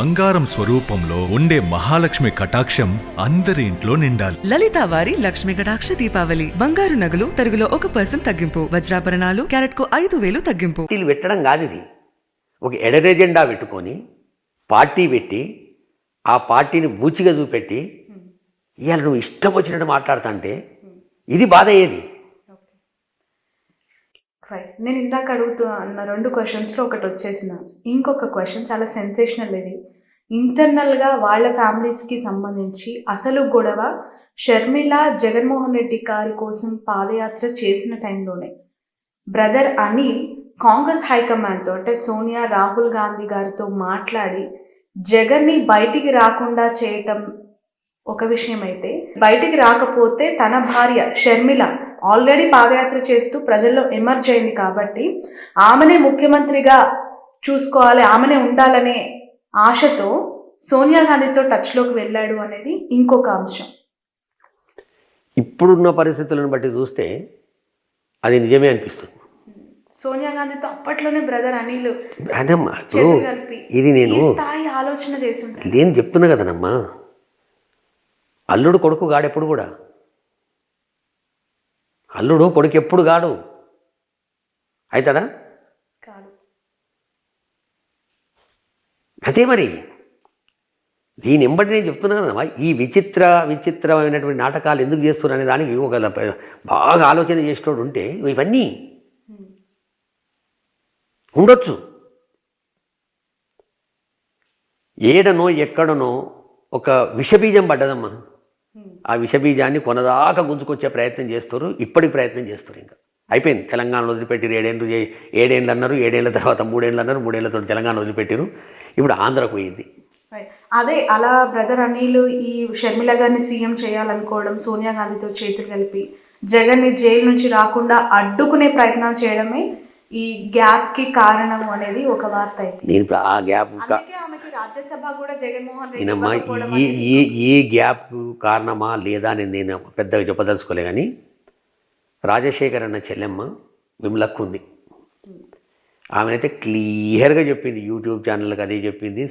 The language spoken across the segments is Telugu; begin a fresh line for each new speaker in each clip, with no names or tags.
బంగారం స్వరూపంలో ఉండే మహాలక్ష్మి కటాక్షం అందరి ఇంట్లో నిండాలి.
లలితా వారి లక్ష్మి కటాక్ష దీపావళి. బంగారు నగలు తరుగులో 1% తగ్గింపు. వజ్రాభరణాలు క్యారెట్కు 5,000 తగ్గింపు.
పార్టీలు పెట్టడం కాదు ఇది. ఒక ఎడరెజెండా పెట్టుకొని పార్టీ పెట్టి ఆ పార్టీని బూచిగా చూపెట్టి ఇవాళ నువ్వు ఇష్టం వచ్చినట్టు మాట్లాడుతుంటే ఇది బాధ అయ్యేది.
నేను ఇందాక అడుగుతున్న 2 క్వశ్చన్స్లో ఒకటి వచ్చేసిన ఇంకొక క్వశ్చన్ చాలా సెన్సేషనల్. ఇది ఇంటర్నల్గా వాళ్ళ ఫ్యామిలీస్కి సంబంధించి అసలు గొడవ షర్మిల జగన్మోహన్ రెడ్డి గారి కోసం పాదయాత్ర చేసిన టైంలోనే బ్రదర్ అనిల్ కాంగ్రెస్ హైకమాండ్తో అంటే సోనియా రాహుల్ గాంధీ గారితో మాట్లాడి జగన్ని బయటికి రాకుండా చేయటం ఒక విషయం అయితే, బయటికి రాకపోతే తన భార్య షర్మిల ఆల్రెడీ పాదయాత్ర చేస్తూ ప్రజల్లో ఎమర్జ్ అయింది కాబట్టి ఆమెనే ముఖ్యమంత్రిగా చూసుకోవాలి, ఆమెనే ఉండాలనే ఆశతో సోనియా గాంధీతో టచ్లోకి వెళ్ళాడు అనేది ఇంకొక అంశం.
ఇప్పుడున్న పరిస్థితులను బట్టి చూస్తే అది నిజమే అనిపిస్తుంది.
సోనియా గాంధీతో అప్పట్లోనే బ్రదర్ అనిల్ కలిపి
ఇది నేను
స్థాయి ఆలోచన చేసి ఉంటాను.
నేను చెప్తున్నా కదనమ్మా, అల్లుడు కొడుకు గాడెప్పుడు కూడా, అల్లుడు కొడుకు ఎప్పుడు గాడు అవుతాడా?
కాదు.
అదే మరి దీని ఎంబటి నేను చెప్తున్నా కదమ్మా, ఈ విచిత్రమైనటువంటి నాటకాలు ఎందుకు చేస్తున్నా అనే దానికి ఒక బాగా ఆలోచన చేసేటోడు ఉంటే ఇవన్నీ ఉండొచ్చు. ఏడనో ఎక్కడనో ఒక విషబీజం పడ్డదమ్మా. ఆ విషబీజాన్ని కొనదాకా గుంజుకొచ్చే ప్రయత్నం చేస్తారు, ఇప్పటికి ప్రయత్నం చేస్తారు. ఇంకా అయిపోయింది. తెలంగాణలో వదిలిపెట్టిరు. 7 ఏళ్ళు అన్నారు, 7 ఏళ్ళ తర్వాత 3 ఏళ్ళు అన్నారు, 3 ఏళ్ళతో తెలంగాణ వదిలిపెట్టిరు. ఇప్పుడు ఆంధ్రకు పోయింది.
అదే అలా బ్రదర్ అనిల్ ఈ షర్మిల గారిని సీఎం చేయాలనుకోవడం, సోనియా గాంధీతో చేతులు కలిపి జగన్ని జైలు నుంచి రాకుండా అడ్డుకునే ప్రయత్నం చేయడమే ఈ గ్యాప్కి కారణం అనేది ఒక వార్త అయితే.
నేను ఆ గ్యాప్
రాజ్యసభ కూడా జగన్మోహన్
రెడ్డి ఈ గ్యాప్ కారణమా లేదా అని నేను పెద్దగా చెప్పదలుచుకోలే. కానీ రాజశేఖర్ అన్న చెల్లెమ్మ విమలక్కు ఉంది. ఆమెనైతే క్లియర్గా చెప్పింది, యూట్యూబ్ ఛానల్కి అదే చెప్పింది,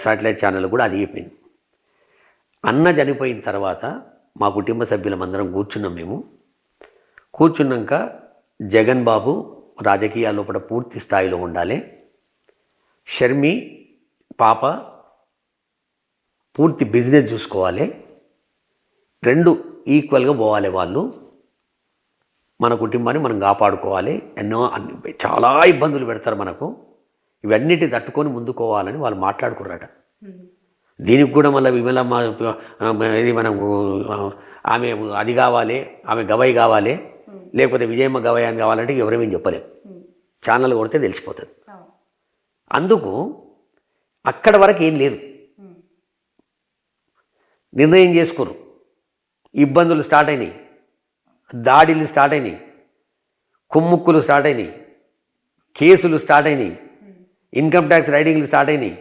శాటిలైట్ ఛానల్ కూడా అదే చెప్పింది. అన్న చనిపోయిన తర్వాత మా కుటుంబ సభ్యులమందరం కూర్చున్నాం. మేము కూర్చున్నాక జగన్ బాబు రాజకీయాల లోపల పూర్తి స్థాయిలో ఉండాలి, షర్మి పాప పూర్తి బిజినెస్ చూసుకోవాలి, 2 ఈక్వల్గా పోవాలి, వాళ్ళు మన కుటుంబాన్ని మనం కాపాడుకోవాలి, చాలా ఇబ్బందులు పెడతారు మనకు, ఇవన్నిటి తట్టుకొని ముందుకోవాలని వాళ్ళు మాట్లాడుకున్నారట. దీనికి కూడా మళ్ళీ విమలమ్మ ఇది మనకు ఆమె అది కావాలి, ఆమె గవై కావాలి, లేకపోతే విజయమ్మ గవై అని కావాలంటే ఎవరేమేం చెప్పలేము. ఛానల్ కొడితే తెలిసిపోతుంది. అందుకు అక్కడ వరకు ఏం లేదు, నిర్ణయం చేసుకోరు. ఇబ్బందులు స్టార్ట్ అయినాయి, దాడిలు స్టార్ట్ అయినాయి, కుమ్ముక్కులు స్టార్ట్ అయినాయి, కేసులు స్టార్ట్ అయినాయి, ఇన్కమ్ ట్యాక్స్ రైడింగ్లు స్టార్ట్ అయినాయి,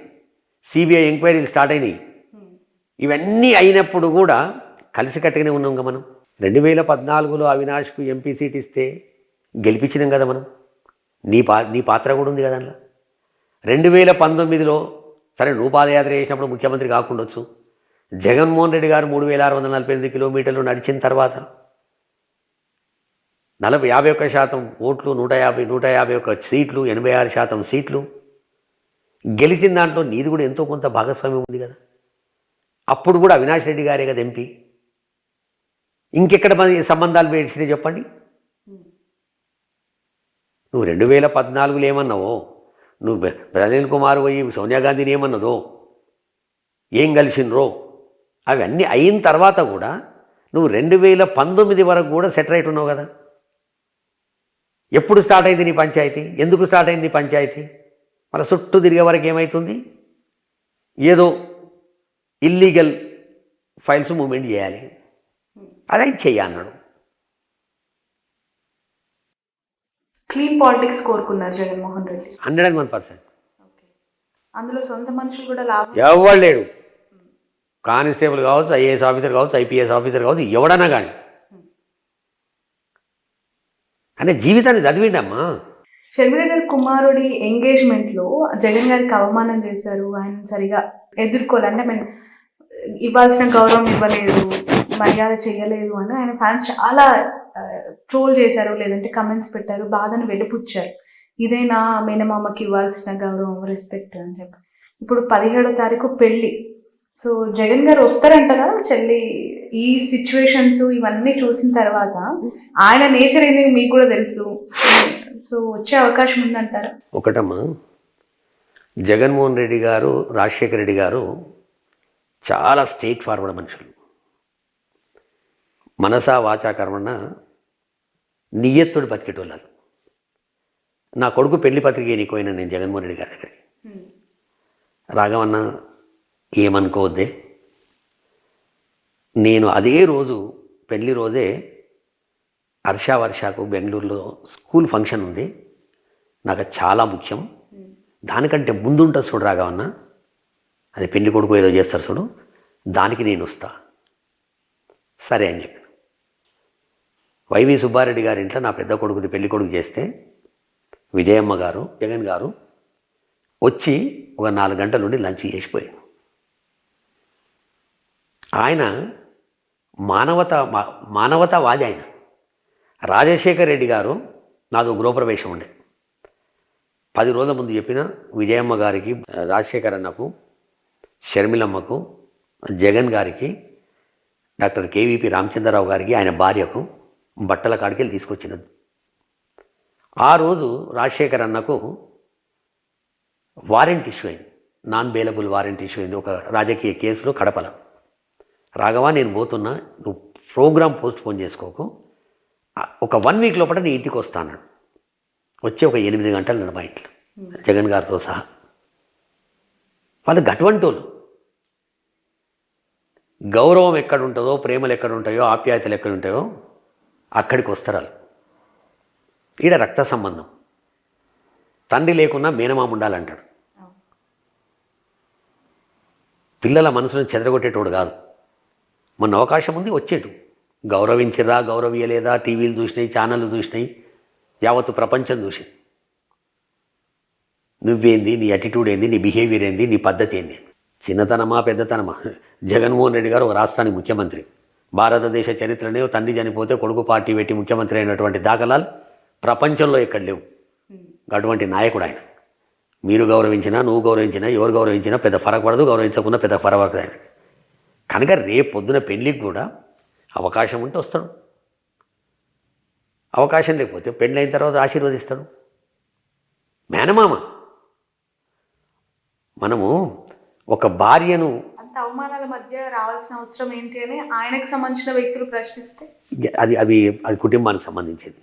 సిబిఐ ఎంక్వైరీలు స్టార్ట్ అయినాయి. ఇవన్నీ అయినప్పుడు కూడా కలిసికట్టుగానే ఉన్నాం కదా మనం. 2014లో అవినాష్కు ఎంపీ సీట్ ఇస్తే గెలిపించినాం కదా మనం. నీ పాత్ర కూడా ఉంది కదా అందులో. 2019లో సరే నువ్వు పాదయాత్ర చేసినప్పుడు ముఖ్యమంత్రి కాకుండొచ్చు. జగన్మోహన్ రెడ్డి గారు 3,648 కిలోమీటర్లు నడిచిన తర్వాత 51% ఓట్లు, 151 సీట్లు, 86% సీట్లు గెలిచిన దాంట్లో నీది కూడా ఎంతో కొంత భాగస్వామ్యం ఉంది కదా. అప్పుడు కూడా అవినాష్ రెడ్డి గారే కదా ఎంపీ. ఇంకెక్కడ మన సంబంధాలు పెడితే చెప్పండి. నువ్వు 2014లో ఏమన్నావో, నువ్వు అనిల్ కుమార్ పోయి సోనియా గాంధీని ఏమన్నదో, ఏం కలిసినరో, అవన్నీ అయిన తర్వాత కూడా నువ్వు 2019 వరకు కూడా సెటిల్ రైట్ ఉన్నావు కదా. ఎప్పుడు స్టార్ట్ అయింది నీ పంచాయతీ? ఎందుకు స్టార్ట్ అయింది పంచాయతీ? మన చుట్టూ తిరిగే వరకు ఏమవుతుంది? ఏదో ఇల్లీగల్ ఫైల్స్ మూవ్మెంట్ చేయాలి, అదే చెయ్యన్నాడు.
క్లీన్ పాలిటిక్స్ కోరుకున్నారు జగన్మోహన్ రెడ్డి
101%.
అందులో సొంత మనుషులు కూడా లాభం
ఎవరు లేడు. కానిస్టేబుల్ కావచ్చు, ఐఏఎస్ ఆఫీసర్ కావచ్చు, ఐపీఎస్ ఆఫీసర్ కావచ్చు, ఎవడన్నా కానీ అంటే జీవితాన్ని చదివిండమ్మా.
షర్మిల గారి కుమారుడి ఎంగేజ్మెంట్లో జగన్ గారికి అవమానం చేశారు, ఆయన సరిగా ఎదుర్కోవాలి అంటే మీన్ ఇవ్వాల్సిన గౌరవం ఇవ్వలేదు, మర్యాద చేయలేదు అని ఆయన ఫ్యాన్స్ చాలా ట్రోల్ చేశారు, లేదంటే కమెంట్స్ పెట్టారు, బాధను వెలిపుచ్చారు. ఇదేనా మేనమామకి ఇవ్వాల్సిన గౌరవం, రెస్పెక్ట్ అని చెప్పి. ఇప్పుడు 17వ తారీఖు పెళ్ళి. సో జగన్ గారు వస్తారంటారా చెల్లి? ఈ సిచ్యువేషన్స్ ఇవన్నీ చూసిన తర్వాత ఆయన నేచర్ ఏంది మీకు కూడా తెలుసు, సో వచ్చే అవకాశం ఉందంటారా?
ఒకటమ్మా, జగన్మోహన్ రెడ్డి గారు, రాజశేఖర రెడ్డి గారు చాలా స్ట్రెయిట్ ఫార్వర్డ్ మనుషులు. మనసా వాచా కర్మణ నియ్యత్తోడు బతికేటోళ్ళు. నా కొడుకు పెళ్లి పత్రిక నీకు పోయినా నేను జగన్మోహన్ రెడ్డి గారి దగ్గరికి. రాఘవన్న ఏమనుకోవద్దే, నేను అదే రోజు పెళ్లి రోజే వర్షకు బెంగళూరులో స్కూల్ ఫంక్షన్ ఉంది, నాకు చాలా ముఖ్యం, దానికంటే ముందు ఉంటుంది చూడు రాఘవన్న, అది పెళ్లి కొడుకు ఏదో చేస్తారు చూడు, దానికి నేను వస్తా. సరే అని చెప్పాను. వైవి సుబ్బారెడ్డి గారి ఇంట్లో నా పెద్ద కొడుకుది పెళ్లి కొడుకు చేస్తే విజయమ్మ గారు, జగన్ గారు వచ్చి ఒక 4 గంటల నుండి లంచ్ చేసిపోయాడు. ఆయన మానవతావాది. ఆయన రాజశేఖర్ రెడ్డి గారు నాదో గృహప్రవేశం ఉండే 10 రోజుల ముందు చెప్పిన విజయమ్మ గారికి, రాజశేఖర్ అన్నకు, షర్మిలమ్మకు, జగన్ గారికి, డాక్టర్ కేవీపీ రామచంద్రరావు గారికి, ఆయన భార్యకు బట్టల కాడికెళ్ళి తీసుకొచ్చినది. ఆ రోజు రాజశేఖర్ అన్నకు వారెంట్ ఇష్యూ అయింది, నాన్ బెయిలబుల్ వారెంట్ ఇష్యూ అయింది ఒక రాజకీయ కేసులో కడపల. రాఘవ నేను పోతున్నా, నువ్వు ప్రోగ్రామ్ పోస్ట్ పోన్ చేసుకోకు, ఒక 1 వీక్ లోపల నీ ఇంటికి వస్తాను. వచ్చి ఒక 8 గంటలు నన్ను మా ఇంట్లో జగన్ గారితో సహా. వాళ్ళు గటువంటి వాళ్ళు. గౌరవం ఎక్కడ ఉంటుందో, ప్రేమలు ఎక్కడ ఉంటాయో, ఆప్యాయతలు ఎక్కడ ఉంటాయో అక్కడికి వస్తారు వాళ్ళు. ఈడ రక్త సంబంధం, తండ్రి లేకున్నా మేనమామ ఉండాలంటాడు. పిల్లల మనసును చెదరగొట్టేటోడు కాదు. మొన్న అవకాశం ఉంది వచ్చేటు, గౌరవించిరా గౌరవియలేదా, టీవీలు చూసినాయి, ఛానళ్ళు చూసినాయి, యావత్తు ప్రపంచం చూసి నువ్వేంది, నీ యాటిట్యూడ్ ఏంది, నీ బిహేవియర్ ఏంది, నీ పద్ధతి ఏంది, చిన్నతనమా పెద్దతనమా. జగన్మోహన్ రెడ్డి గారు ఒక రాష్ట్రానికి ముఖ్యమంత్రి. భారతదేశ చరిత్రనే తండ్రి చనిపోతే కొడుకు పార్టీ పెట్టి ముఖ్యమంత్రి అయినటువంటి దాఖలాలు ప్రపంచంలో ఎక్కడ లేవు. అటువంటి నాయకుడు ఆయన. మీరు గౌరవించినా, నువ్వు గౌరవించినా, ఎవరు గౌరవించినా పెద్ద ఫరక పడదు, గౌరవించకుండా పెద్ద ఫరక పడదు ఆయన. కనుక రేపు పొద్దున పెళ్ళికి కూడా అవకాశం ఉంటే వస్తాడు, అవకాశం లేకపోతే పెళ్ళైన తర్వాత ఆశీర్వదిస్తాడు. మేనమామ. మనము ఒక భార్యను
అంత అవమానాల మధ్య రావాల్సిన అవసరం ఏంటి అని ఆయనకు సంబంధించిన వ్యక్తులు ప్రశ్నిస్తే
అది కుటుంబానికి సంబంధించింది.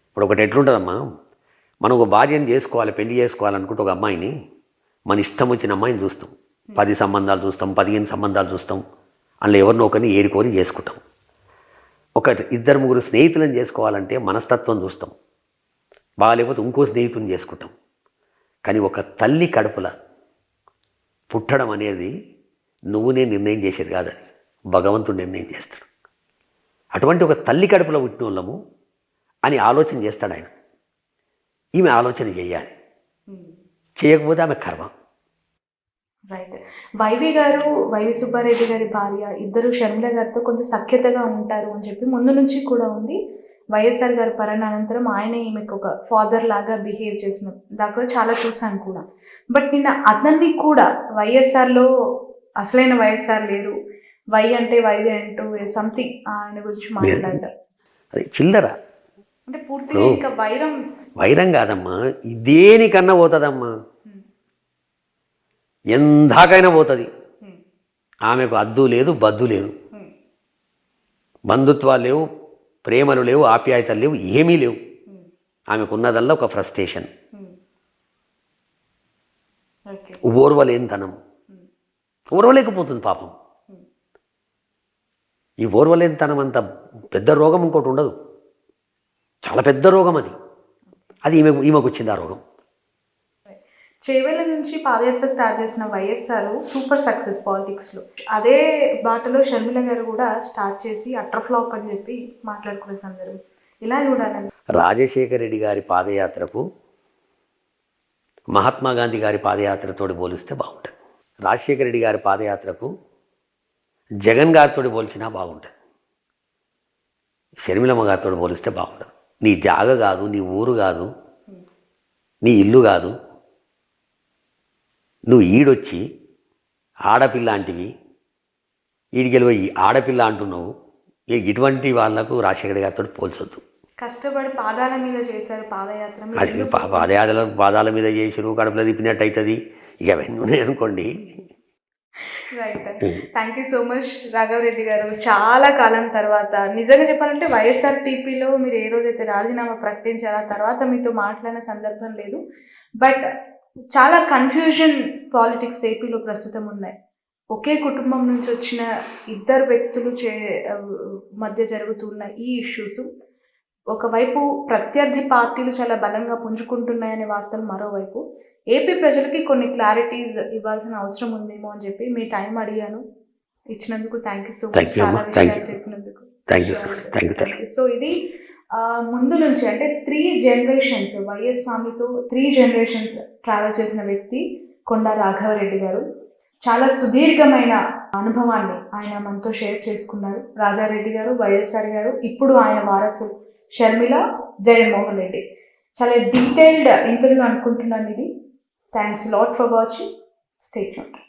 ఇప్పుడు ఒకటి ఎట్లుంటుందమ్మా, మనం ఒక భార్యను చేసుకోవాలి, పెళ్లి చేసుకోవాలనుకుంటే ఒక అమ్మాయిని, మన ఇష్టం వచ్చిన అమ్మాయిని చూస్తాం, 10 సంబంధాలు చూస్తాం, 15 సంబంధాలు చూస్తాం, అందులో ఎవరినో ఒకరిని ఏరుకోరి చేసుకుంటాం. ఒక 2-3 స్నేహితులను చేసుకోవాలంటే మనస్తత్వం చూస్తాం, బాగాలేకపోతే ఇంకో స్నేహితుని చేసుకుంటాం. కానీ ఒక తల్లి కడుపుల పుట్టడం అనేది నువ్వునే నిర్ణయం చేసేది కాదని భగవంతుడు నిర్ణయం చేస్తాడు. అటువంటి ఒక తల్లి కడుపులో పుట్టిన వాళ్ళము అని ఆలోచన చేస్తాడు ఆయన. ఈమె ఆలోచన చేయాలి, చేయకపోతే ఆమె కర్మ.
రైట్. వైవి సుబ్బారెడ్డి గారి భార్య ఇద్దరు షర్మిల గారితో కొంత సఖ్యతగా ఉంటారు అని చెప్పి ముందు నుంచి కూడా ఉంది. వైఎస్ఆర్ గారి అనంతరం ఆయన ఈమెకు ఒక ఫాదర్ లాగా బిహేవ్ చేసిన దాకా చాలా చూసాను కూడా. బట్ నిన్న అతన్ని కూడా వైఎస్ఆర్లో అసలైన వైఎస్ఆర్ లేరు, వై అంటే వైవి అంటూ సంథింగ్ ఆయన గురించి మాట్లాడారు.
అది చిల్లర
అంటే పూర్తిగా ఇంకా
వైరం కాదమ్మా, దేనికన్నా పోతుందమ్మా, ఎందాకైనా పోతుంది. ఆమెకు అద్దు లేదు, బద్దు లేదు, బంధుత్వాలు లేవు, ప్రేమలు లేవు, ఆప్యాయతలు లేవు, ఏమీ లేవు. ఆమెకు ఉన్నదల్లా ఒక ఫ్రస్ట్రేషన్, ఓర్వలేనితనం. ఓర్వలేకపోతుంది పాపం. ఈ ఓర్వలేనితనం అంత పెద్ద రోగం ఇంకోటి ఉండదు, చాలా పెద్ద రోగం అది. ఈమెకు వచ్చింది ఆ రోగం.
చేవెళ్ళ నుంచి పాదయాత్ర స్టార్ట్ చేసిన వైఎస్ఆర్ సూపర్ సక్సెస్ పాలిటిక్స్లో. అదే బాటలో షర్మిల గారు కూడా స్టార్ట్ చేసి అట్టర్ ఫ్లాప్ అని చెప్పి మాట్లాడుకునే సందర్భం ఇలా చూడాలని.
రాజశేఖర రెడ్డి గారి పాదయాత్రకు మహాత్మా గాంధీ గారి పాదయాత్రతోటి పోలిస్తే బాగుంటుంది. రాజశేఖర రెడ్డి గారి పాదయాత్రకు జగన్ గారితో పోల్చినా బాగుంటుంది. షర్మిలమ్మ గారితో పోలిస్తే బాగుంటుంది. నీ జాగ కాదు, నీ ఊరు కాదు, నీ ఇల్లు కాదు, నువ్వు ఈడొచ్చి ఆడపిల్ల అంటివి, ఈడికెళ్ళి ఆడపిల్ల అంటున్నావు. ఇటువంటి వాళ్ళకు రాజశేఖర గారితో పోల్చొద్దు.
కష్టపడి పాదాల మీద చేశారు పాదయాత్ర. మీరు
అది పాదాల మీద చేసిరు, కడుపులో తిప్పినట్టు అవుతుంది. ఇక అవన్నీ ఉన్నాయి అనుకోండి.
Right. Thank you so much Raghavareddy garu. చాలా కాలం తర్వాత నిజంగా చెప్పాలంటే వైఎస్ఆర్టీపీలో మీరు ఏ రోజైతే రాజీనామా ప్రకటించారో ఆ తర్వాత మీతో మాట్లాడిన సందర్భం లేదు. బట్ చాలా కన్ఫ్యూజన్ పాలిటిక్స్ ఏపీలో ప్రస్తుతం ఉన్నాయి. ఒకే కుటుంబం నుంచి వచ్చిన ఇద్దరు వ్యక్తులు మధ్య జరుగుతున్న ఈ ఇష్యూస్, ఒకవైపు ప్రత్యర్థి పార్టీలు చాలా బలంగా పుంజుకుంటున్నాయనే వార్తలు, మరోవైపు ఏపీ ప్రజలకి కొన్ని క్లారిటీస్ ఇవ్వాల్సిన అవసరం ఉందేమో అని చెప్పి మీ టైం అడిగాను. ఇచ్చినందుకు థ్యాంక్ యూ సో మచ్. చాలా విషయాలు చెప్పినందుకు థ్యాంక్ యూ. సో ఇది ముందు నుంచి అంటే 3 generations వైఎస్ ఫ్యామిలీతో 3 generations ట్రావెల్ చేసిన వ్యక్తి కొండా రాఘవరెడ్డి గారు. చాలా సుదీర్ఘమైన అనుభవాన్ని ఆయన మనతో షేర్ చేసుకున్నారు. రాజారెడ్డి గారు, వైఎస్ఆర్ గారు, ఇప్పుడు ఆయన వారసు షర్మిల, జగన్మోహన్ రెడ్డి. చాలా డీటెయిల్డ్ ఇంటర్వ్యూ అనుకుంటున్నాను ఇది. Thanks lot for watching. Stay tuned.